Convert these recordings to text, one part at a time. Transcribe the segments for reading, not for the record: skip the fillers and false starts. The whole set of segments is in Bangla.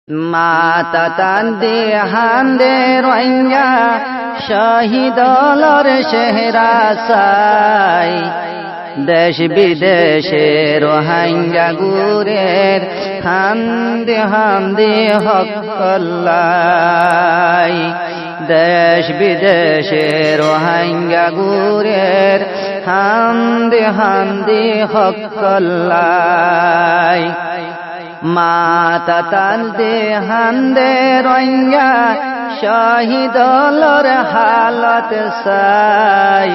মাতা তান্দে হান্দে রোহিঙ্গা শহীদলর চেহারা চাই দেশ বিদেশে রোহিঙ্গা গুরের হান্দে হান্দে হক কল্লাই দেশ বিদেশে রোহিঙ্গা গুরের হান্দে হান্দে হক কল্লাই মাতা তান্দে হান্দে রোহিঙ্গা শহীদলর হালত চাই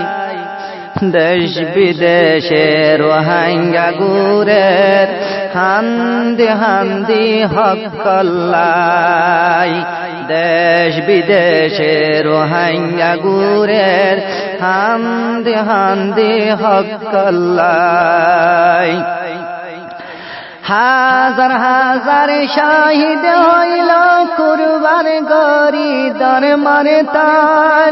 দেশ বিদেশে রোহিঙ্গা গুরের হান্দে হান্দে হক কল্লাই দেশ বিদেশে রোহিঙ্গা গুরের হান্দে হান্দে হক কল্লাই হাজার হাজার শহীদ হইল কুরবান গরি দরমানে তার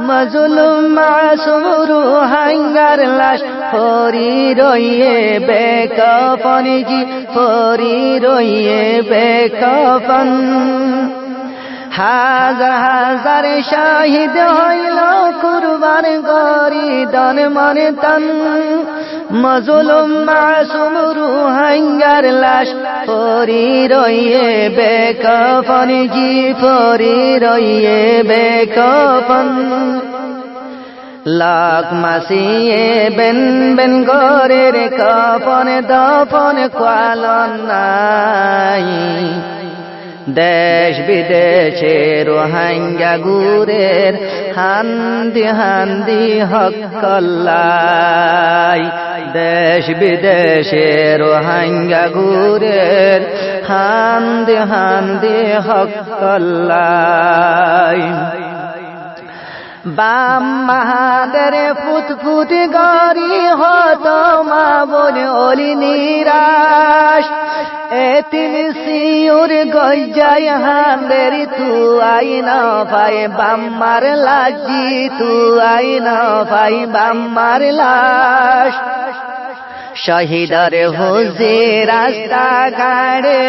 মজলুম মাসুম রোহিঙ্গার লাশ পরি রইয়ে বেকফন জি পরি রইয়ে বেকফন হাজার হাজার শহীদ হইল কুরবান গরি দরমানে তান মজলুম মাসুম রোহিঙ্গার লাশ পরি রইয়ে বেকফন জি পরি রইয়ে বেকফন লাখ মাসিয়ে বেন বেন গরের কফন দফন কোয়ালন নাই দেশ বিদেশে রোহিঙ্গা গুরের হান্দি হান্দি হক কল্লাই দেশ বিদেশে রোহিঙ্গা গুরের হান্দি হান্দি হক কল্লাই বাম মাহাদের ফুট ফুট গরি হত মা বোন অলি নিরাশ এতিম সিউর গজ্জায় হান্দের তু আই না পাই বাম্মার লাজি তু আই না পাই বাম্মার লাশ শহীদর হুজে রাস্তা গাড়ে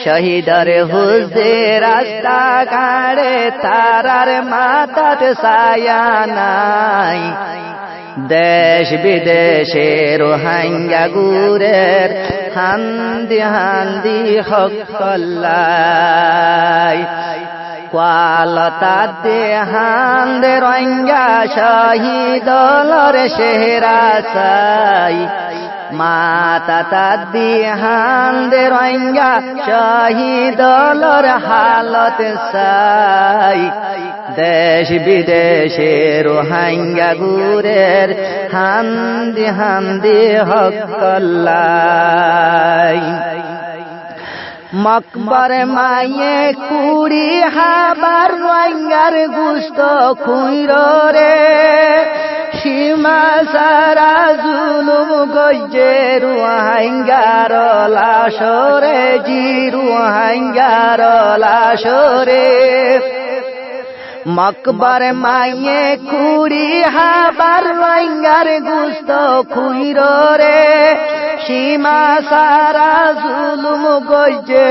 শহীদর হুজে রাস্তা গাড়ে তারার মাথাত ছায়া নাই দেশ বিদেশে রোহিঙ্গা গুরের হান্দি হান্দি হক কল্লাই কোয়ালতাতে হান্দে রোহিঙ্গা শহীদলর চেহারা চাই মাতা তাদি হান্দে রোহিঙ্গা শহীদলর হালত চাই দেশ বিদেশে রোহিঙ্গা গুরের হান্দি হান্দি হক কল্লাই মকবর মায়ে কুড়ি হাবার রোহিঙ্গার গুস্ত খুইর রে সীমা সারা জুলুম গজ্জে রোহিঙ্গার লাশরে জি রোহিঙ্গার লাশরে মকবর মায়ে কুড়ি হাবার রোহিঙ্গার গুস্ত খুইর রে সীমা সারা জুলুম গজ্জে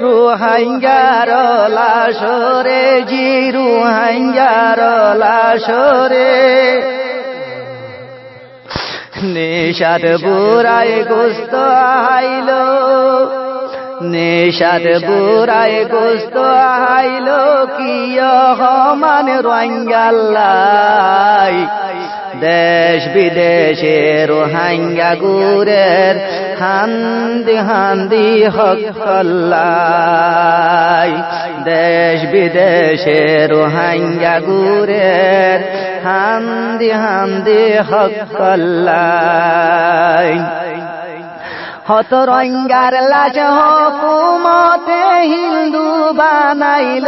রোহিঙ্গার লাশরে জি রোহিঙ্গার লাশরে নিশাদ বুড়ায় গোস্ত আইল নিশাদ বুড়ায় গোস্ত আইল কিয় হমান রোহিঙ্গাল্লাই দেশ বিদেশে রোহিঙ্গা গুরের হান্দি হান্দি হক কল্লাই দেশ বিদেশে রোহিঙ্গা গুরের হান্দি হান্দি হক কল্লাই হত রোহিঙ্গার লাশ হুকুমতে হিন্দু বানাইল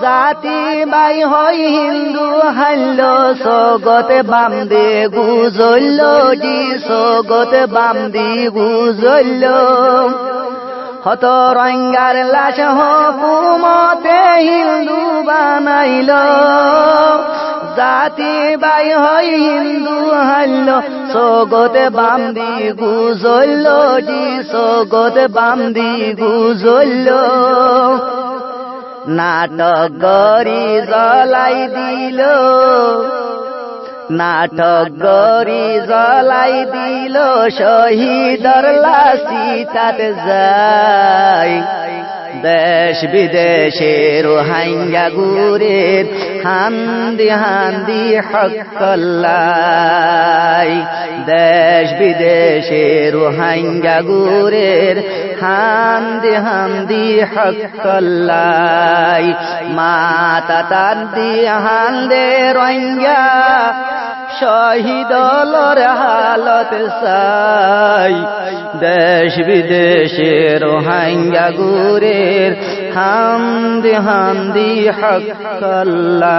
জাতি বাই হই হিন্দু হাইল সগতে বাম দে গুজল জি সগতে বাম দি গুজল হত রোহিঙ্গার লাশ হুকুমতে হিন্দু বানাইল জাতি বাই হই হিন্দু হাল্ল সগতে বামদি গুজল্ল জি সগতে বামদি গুজল্ল নাটক গরি জ্বলাই দিল নাটক গরি জ্বলাই দিল শহীদর লাশি তাতে যায় দেশ বিদেশে রোহিঙ্গা গুরের হান্দি হান্দি হকল্লাই দেশ বিদেশে রোহিঙ্গা গুরের হান্দি হান্দি হকল্লাই মাতা তান্দি হান্দে রোহিঙ্গা শহীদলর হালত সাই দেশ বিদেশে রোহিঙ্গা গুরের হান্দি হান্দি হকল্লাই।